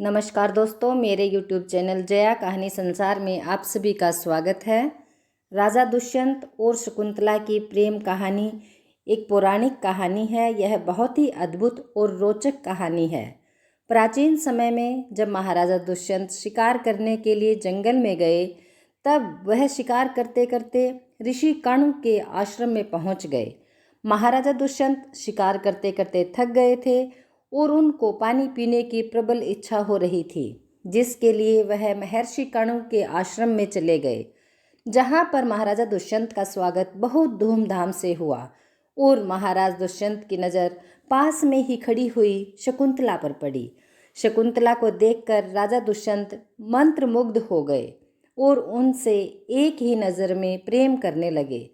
नमस्कार दोस्तों, मेरे YouTube चैनल जया कहानी संसार में आप सभी का स्वागत है। राजा दुष्यंत और शकुंतला की प्रेम कहानी एक पौराणिक कहानी है। यह बहुत ही अद्भुत और रोचक कहानी है। प्राचीन समय में जब महाराजा दुष्यंत शिकार करने के लिए जंगल में गए, तब वह शिकार करते करते ऋषि कण्व के आश्रम में पहुंच गए। महाराजा दुष्यंत शिकार करते करते थक गए थे और उनको पानी पीने की प्रबल इच्छा हो रही थी, जिसके लिए वह महर्षि कण्व के आश्रम में चले गए, जहाँ पर महाराजा दुष्यंत का स्वागत बहुत धूमधाम से हुआ। और महाराज दुष्यंत की नज़र पास में ही खड़ी हुई शकुंतला पर पड़ी। शकुंतला को देखकर राजा दुष्यंत मंत्रमुग्ध हो गए और उनसे एक ही नज़र में प्रेम करने लगे।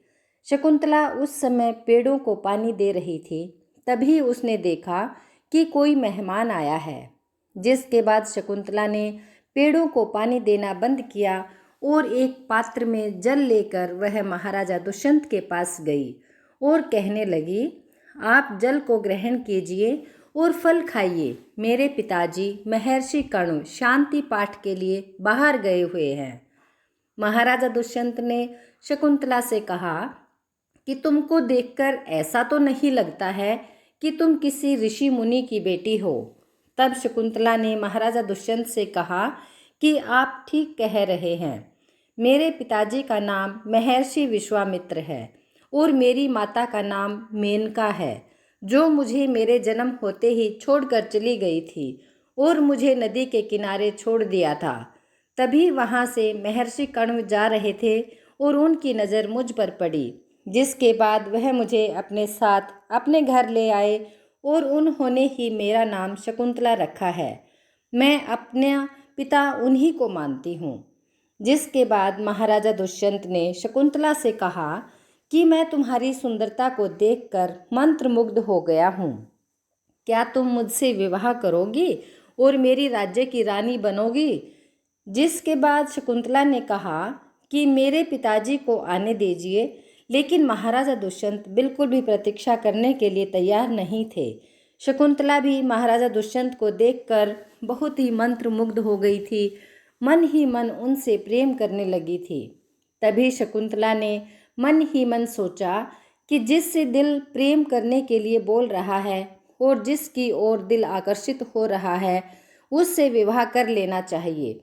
शकुंतला उस समय पेड़ों को पानी दे रही थी। तभी उसने देखा कि कोई मेहमान आया है, जिसके बाद शकुंतला ने पेड़ों को पानी देना बंद किया और एक पात्र में जल लेकर वह महाराजा दुष्यंत के पास गई और कहने लगी, आप जल को ग्रहण कीजिए और फल खाइए। मेरे पिताजी महर्षि कण्व शांति पाठ के लिए बाहर गए हुए हैं। महाराजा दुष्यंत ने शकुंतला से कहा कि तुमको देखकर ऐसा तो नहीं लगता है कि तुम किसी ऋषि मुनि की बेटी हो। तब शकुंतला ने महाराजा दुष्यंत से कहा कि आप ठीक कह रहे हैं। मेरे पिताजी का नाम महर्षि विश्वामित्र है और मेरी माता का नाम मेनका है, जो मुझे मेरे जन्म होते ही छोड़कर चली गई थी और मुझे नदी के किनारे छोड़ दिया था। तभी वहाँ से महर्षि कण्व जा रहे थे और उनकी नज़र मुझ पर पड़ी, जिसके बाद वह मुझे अपने साथ अपने घर ले आए और उन्होंने ही मेरा नाम शकुंतला रखा है। मैं अपना पिता उन्हीं को मानती हूँ। जिसके बाद महाराजा दुष्यंत ने शकुंतला से कहा कि मैं तुम्हारी सुंदरता को देखकर मंत्रमुग्ध हो गया हूँ। क्या तुम मुझसे विवाह करोगी और मेरी राज्य की रानी बनोगी? जिसके बाद शकुंतला ने कहा कि मेरे पिताजी को आने दीजिए, लेकिन महाराजा दुष्यंत बिल्कुल भी प्रतीक्षा करने के लिए तैयार नहीं थे। शकुंतला भी महाराजा दुष्यंत को देखकर बहुत ही मंत्रमुग्ध हो गई थी, मन ही मन उनसे प्रेम करने लगी थी। तभी शकुंतला ने मन ही मन सोचा कि जिससे दिल प्रेम करने के लिए बोल रहा है और जिसकी ओर दिल आकर्षित हो रहा है, उससे विवाह कर लेना चाहिए।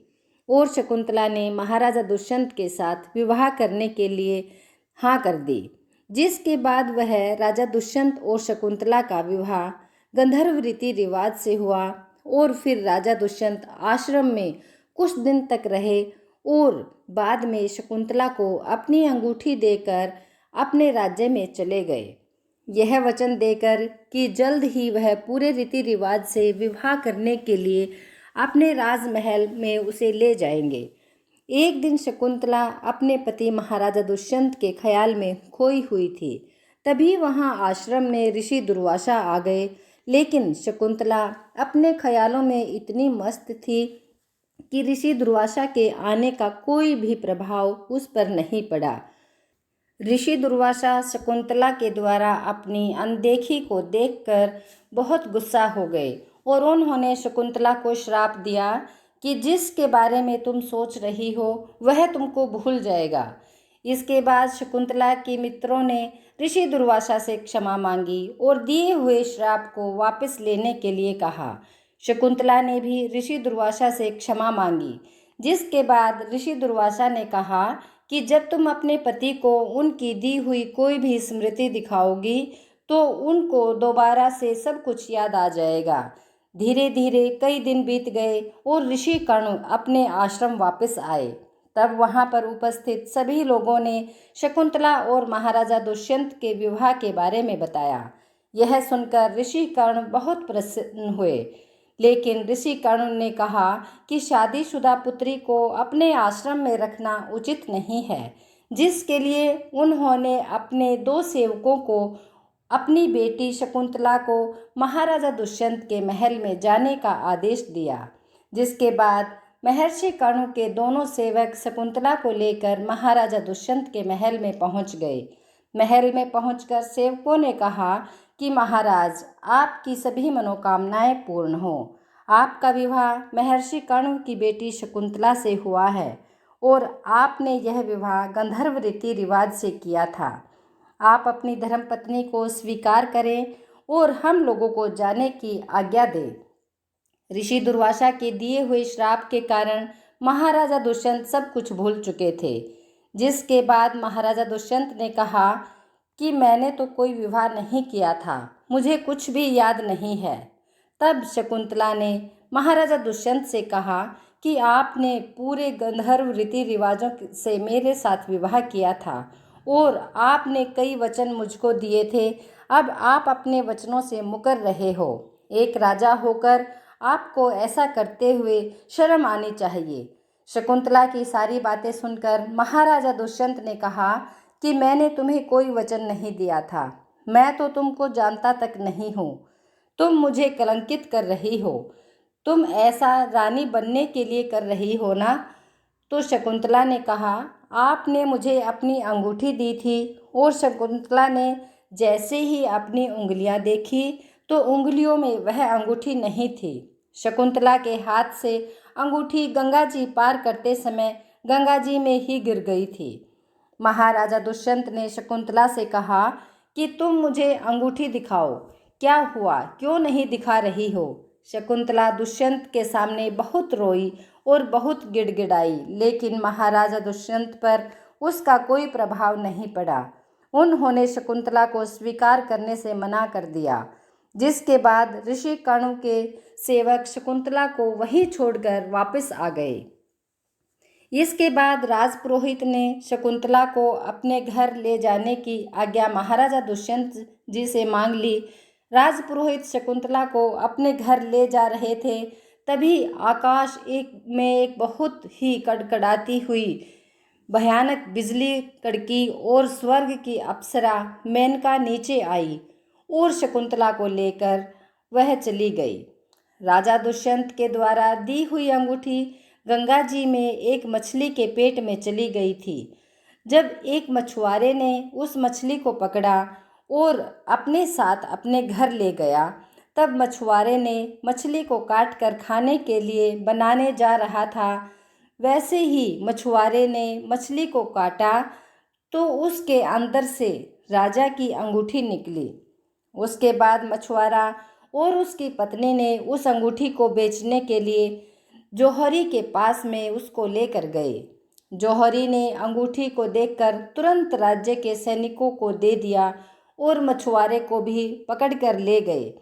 और शकुंतला ने महाराजा दुष्यंत के साथ विवाह करने के लिए हाँ कर दी। जिसके बाद वह राजा दुष्यंत और शकुंतला का विवाह गंधर्व रीति रिवाज से हुआ और फिर राजा दुष्यंत आश्रम में कुछ दिन तक रहे और बाद में शकुंतला को अपनी अंगूठी देकर अपने राज्य में चले गए, यह वचन देकर कि जल्द ही वह पूरे रीति रिवाज से विवाह करने के लिए अपने राजमहल में उसे ले जाएंगे। एक दिन शकुंतला अपने पति महाराजा दुष्यंत के ख्याल में खोई हुई थी। तभी वहां आश्रम में ऋषि दुर्वासा आ गए, लेकिन शकुंतला अपने ख्यालों में इतनी मस्त थी कि ऋषि दुर्वासा के आने का कोई भी प्रभाव उस पर नहीं पड़ा। ऋषि दुर्वासा शकुंतला के द्वारा अपनी अनदेखी को देखकर बहुत गुस्सा हो गए और उन्होंने शकुंतला को श्राप दिया कि जिसके बारे में तुम सोच रही हो वह तुमको भूल जाएगा। इसके बाद शकुंतला के मित्रों ने ऋषि दुर्वासा से क्षमा मांगी और दिए हुए श्राप को वापस लेने के लिए कहा। शकुंतला ने भी ऋषि दुर्वासा से क्षमा मांगी। जिसके बाद ऋषि दुर्वासा ने कहा कि जब तुम अपने पति को उनकी दी हुई कोई भी स्मृति दिखाओगी तो उनको दोबारा से सब कुछ याद आ जाएगा। धीरे धीरे कई दिन बीत गए और ऋषि कण्व अपने आश्रम वापस आए। तब वहां पर उपस्थित सभी लोगों ने शकुंतला और महाराजा दुष्यंत के विवाह के बारे में बताया। यह सुनकर ऋषि कण्व बहुत प्रसन्न हुए, लेकिन ऋषि कण्व ने कहा कि शादीशुदा पुत्री को अपने आश्रम में रखना उचित नहीं है, जिसके लिए उन्होंने अपने दो सेवकों को अपनी बेटी शकुंतला को महाराजा दुष्यंत के महल में जाने का आदेश दिया। जिसके बाद महर्षि कण्व के दोनों सेवक शकुंतला को लेकर महाराजा दुष्यंत के महल में पहुंच गए। महल में पहुंचकर सेवकों ने कहा कि महाराज, आपकी सभी मनोकामनाएं पूर्ण हो। आपका विवाह महर्षि कर्ण की बेटी शकुंतला से हुआ है और आपने यह विवाह गंधर्व रीति रिवाज से किया था। आप अपनी धर्मपत्नी को स्वीकार करें और हम लोगों को जाने की आज्ञा दें। ऋषि दुर्वासा के दिए हुए श्राप के कारण महाराजा दुष्यंत सब कुछ भूल चुके थे, जिसके बाद महाराजा दुष्यंत ने कहा कि मैंने तो कोई विवाह नहीं किया था, मुझे कुछ भी याद नहीं है। तब शकुंतला ने महाराजा दुष्यंत से कहा कि आपने पूरे गंधर्व रीति रिवाजों से मेरे साथ विवाह किया था और आपने कई वचन मुझको दिए थे, अब आप अपने वचनों से मुकर रहे हो। एक राजा होकर आपको ऐसा करते हुए शर्म आनी चाहिए। शकुंतला की सारी बातें सुनकर महाराजा दुष्यंत ने कहा कि मैंने तुम्हें कोई वचन नहीं दिया था, मैं तो तुमको जानता तक नहीं हूँ, तुम मुझे कलंकित कर रही हो, तुम ऐसा रानी बनने के लिए कर रही हो ना। तो शकुंतला ने कहा, आपने मुझे अपनी अंगूठी दी थी। और शकुंतला ने जैसे ही अपनी उंगलियां देखी तो उंगलियों में वह अंगूठी नहीं थी। शकुंतला के हाथ से अंगूठी गंगा जी पार करते समय गंगा जी में ही गिर गई थी। महाराजा दुष्यंत ने शकुंतला से कहा कि तुम मुझे अंगूठी दिखाओ, क्या हुआ, क्यों नहीं दिखा रही हो। शकुंतला दुष्यंत के सामने बहुत रोई और बहुत गिड़गिड़ाई, लेकिन महाराजा दुष्यंत पर उसका कोई प्रभाव नहीं पड़ा। उन्होंने शकुंतला को स्वीकार करने से मना कर दिया, जिसके बाद ऋषि कणु के सेवक शकुंतला को वहीं छोड़कर वापस आ गए। इसके बाद राजपुरोहित ने शकुंतला को अपने घर ले जाने की आज्ञा महाराजा दुष्यंत जी से मांग ली। राजपुरोहित शकुंतला को अपने घर ले जा रहे थे, तभी आकाश में एक बहुत ही कड़कड़ाती हुई भयानक बिजली कड़की और स्वर्ग की अप्सरा मेनका नीचे आई और शकुंतला को लेकर वह चली गई। राजा दुष्यंत के द्वारा दी हुई अंगूठी गंगा जी में एक मछली के पेट में चली गई थी। जब एक मछुआरे ने उस मछली को पकड़ा और अपने साथ अपने घर ले गया, तब मछुआरे ने मछली को काट कर खाने के लिए बनाने जा रहा था। वैसे ही मछुआरे ने मछली को काटा तो उसके अंदर से राजा की अंगूठी निकली। उसके बाद मछुआरा और उसकी पत्नी ने उस अंगूठी को बेचने के लिए जौहरी के पास में उसको लेकर गए। जौहरी ने अंगूठी को देखकर तुरंत राज्य के सैनिकों को दे दिया और मछुआरे को भी पकड़कर ले गए।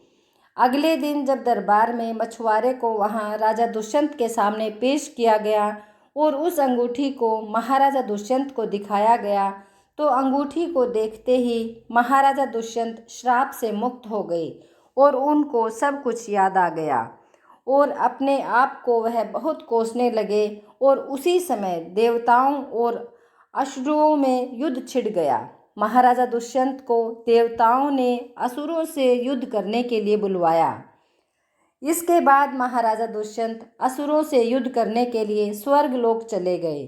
अगले दिन जब दरबार में मछुआरे को वहां राजा दुष्यंत के सामने पेश किया गया और उस अंगूठी को महाराजा दुष्यंत को दिखाया गया, तो अंगूठी को देखते ही महाराजा दुष्यंत श्राप से मुक्त हो गए और उनको सब कुछ याद आ गया और अपने आप को वह बहुत कोसने लगे। और उसी समय देवताओं और असुरों में युद्ध छिड़ गया। महाराजा दुष्यंत को देवताओं ने असुरों से युद्ध करने के लिए बुलवाया। इसके बाद महाराजा दुष्यंत असुरों से युद्ध करने के लिए स्वर्गलोक चले गए।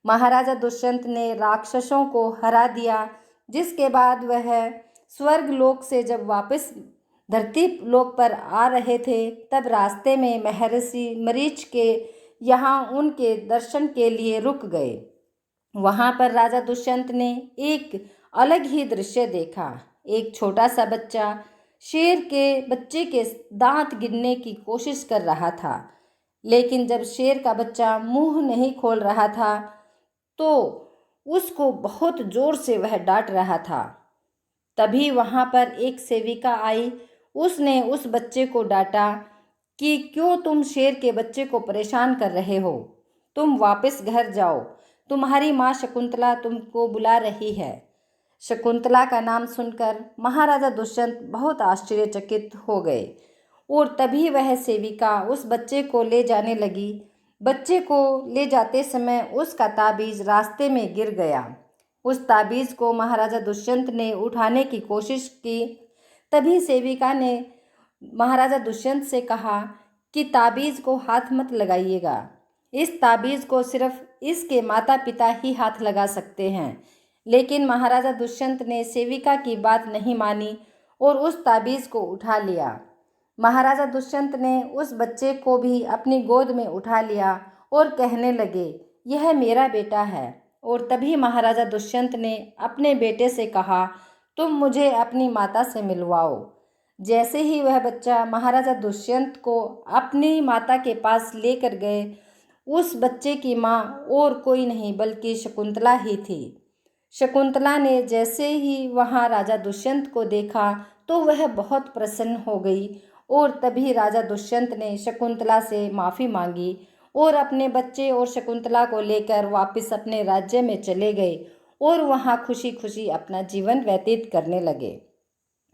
महाराजा दुष्यंत ने राक्षसों को हरा दिया, जिसके बाद वह स्वर्गलोक से जब वापस धरती लोक पर आ रहे थे, तब रास्ते में महर्षि मरीच के यहाँ उनके दर्शन के लिए रुक गए। वहाँ पर राजा दुष्यंत ने एक अलग ही दृश्य देखा। एक छोटा सा बच्चा शेर के बच्चे के दांत गिनने की कोशिश कर रहा था, लेकिन जब शेर का बच्चा मुंह नहीं खोल रहा था तो उसको बहुत जोर से वह डांट रहा था। तभी वहाँ पर एक सेविका आई। उसने उस बच्चे को डांटा कि क्यों तुम शेर के बच्चे को परेशान कर रहे हो, तुम वापस घर जाओ, तुम्हारी माँ शकुंतला तुमको बुला रही है। शकुंतला का नाम सुनकर महाराजा दुष्यंत बहुत आश्चर्यचकित हो गए और तभी वह सेविका उस बच्चे को ले जाने लगी। बच्चे को ले जाते समय उसका ताबीज़ रास्ते में गिर गया। उस ताबीज़ को महाराजा दुष्यंत ने उठाने की कोशिश की। तभी सेविका ने महाराजा दुष्यंत से कहा कि ताबीज़ को हाथ मत लगाइएगा, इस ताबीज़ को सिर्फ इसके माता पिता ही हाथ लगा सकते हैं। लेकिन महाराजा दुष्यंत ने सेविका की बात नहीं मानी और उस ताबीज़ को उठा लिया। महाराजा दुष्यंत ने उस बच्चे को भी अपनी गोद में उठा लिया और कहने लगे, यह मेरा बेटा है। और तभी महाराजा दुष्यंत ने अपने बेटे से कहा, तुम मुझे अपनी माता से मिलवाओ। जैसे ही वह बच्चा महाराजा दुष्यंत को अपनी माता के पास लेकर गए, उस बच्चे की माँ और कोई नहीं बल्कि शकुंतला ही थी। शकुंतला ने जैसे ही वहाँ राजा दुष्यंत को देखा तो वह बहुत प्रसन्न हो गई और तभी राजा दुष्यंत ने शकुंतला से माफ़ी मांगी और अपने बच्चे और शकुंतला को लेकर वापस अपने राज्य में चले गए और वहाँ खुशी खुशी अपना जीवन व्यतीत करने लगे।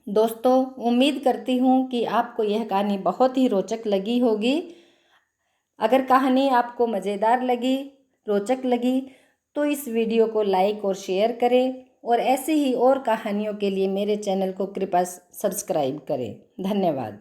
दोस्तों, उम्मीद करती हूँ कि आपको यह कहानी बहुत ही रोचक लगी होगी। अगर कहानी आपको मज़ेदार लगी, रोचक लगी तो इस वीडियो को लाइक और शेयर करें और ऐसी ही और कहानियों के लिए मेरे चैनल को कृपया सब्सक्राइब करें। धन्यवाद।